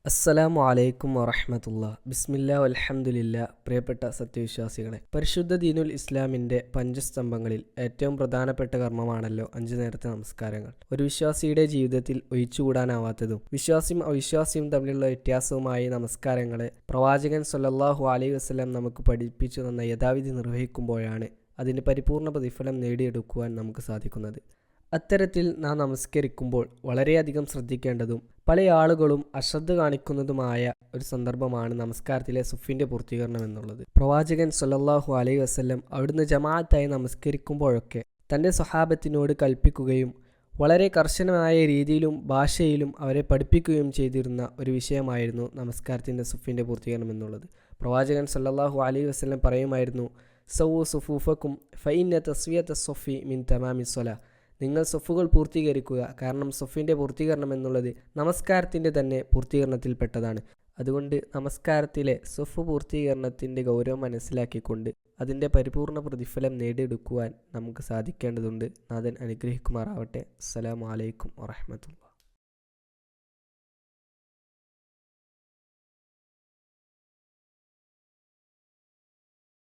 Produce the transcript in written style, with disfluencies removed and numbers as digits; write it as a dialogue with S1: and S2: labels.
S1: അസ്സലാമു അലൈക്കും വറഹ്മത്തുള്ളാ. ബിസ്മില്ലാ വൽഹംദുലില്ലാ. പ്രിയപ്പെട്ട സത്യവിശ്വാസികളെ, പരിശുദ്ധ ദീനുൽ ഇസ്ലാമിൻ്റെ പഞ്ചസ്തംഭങ്ങളിൽ ഏറ്റവും പ്രധാനപ്പെട്ട കർമ്മമാണല്ലോ 5 നേരത്തെ നമസ്കാരങ്ങൾ. ഒരു വിശ്വാസിയുടെ ജീവിതത്തിൽ ഒഴിച്ചുകൂടാനാവാത്തതും വിശ്വാസിയും അവിശ്വാസിയും തമ്മിലുള്ള വ്യത്യാസവുമായി നമസ്കാരങ്ങളെ പ്രവാചകൻ സ്വല്ലല്ലാഹു അലൈഹി വസല്ലം നമുക്ക് പഠിപ്പിച്ചു തന്ന യഥാവിധി നിർവഹിക്കുമ്പോഴാണ് അതിൻ്റെ പരിപൂർണ പ്രതിഫലം നേടിയെടുക്കുവാൻ നമുക്ക് സാധിക്കുന്നത്. അത്തരത്തിൽ നാം നമസ്കരിക്കുമ്പോൾ വളരെയധികം ശ്രദ്ധിക്കേണ്ടതും പല ആളുകളും അശ്രദ്ധ കാണിക്കുന്നതുമായ ഒരു സന്ദർഭമാണ് നമസ്കാരത്തിലെ സുഫിൻ്റെ പൂർത്തീകരണം എന്നുള്ളത്. പ്രവാചകൻ സ്വല്ലല്ലാഹു അലൈഹി വസല്ലം അവിടുന്ന് ജമാഅത്തായി നമസ്കരിക്കുമ്പോഴൊക്കെ തൻ്റെ സ്വഹാബത്തിനോട് കൽപ്പിക്കുകയും വളരെ കർശനമായ രീതിയിലും ഭാഷയിലും അവരെ പഠിപ്പിക്കുകയും ചെയ്തിരുന്ന ഒരു വിഷയമായിരുന്നു നമസ്കാരത്തിൻ്റെ സുഫിൻ്റെ പൂർത്തീകരണം എന്നുള്ളത്. പ്രവാചകൻ സ്വല്ലല്ലാഹു അലൈഹി വസല്ലം പറയുമായിരുന്നു, സവ്വു സുഫൂഫക്കും ഫഇന്ന തസ്വിയത സ്വഫി മിൻ തമാമി സ്വലാ. നിങ്ങൾ സൊഫുകൾ പൂർത്തീകരിക്കുക, കാരണം സൊഫിൻ്റെ പൂർത്തീകരണം എന്നുള്ളത് നമസ്കാരത്തിൻ്റെ തന്നെ പൂർത്തീകരണത്തിൽപ്പെട്ടതാണ്. അതുകൊണ്ട് നമസ്കാരത്തിലെ സൊഫ് പൂർത്തീകരണത്തിൻ്റെ ഗൗരവം മനസ്സിലാക്കിക്കൊണ്ട് അതിൻ്റെ പരിപൂർണ പ്രതിഫലം നേടിയെടുക്കുവാൻ നമുക്ക് സാധിക്കേണ്ടതുണ്ട്. നാഥൻ അനുഗ്രഹിക്കുമാറാവട്ടെ. അസ്സലാമു അലൈക്കും വറഹ്മത്തുള്ളാഹി.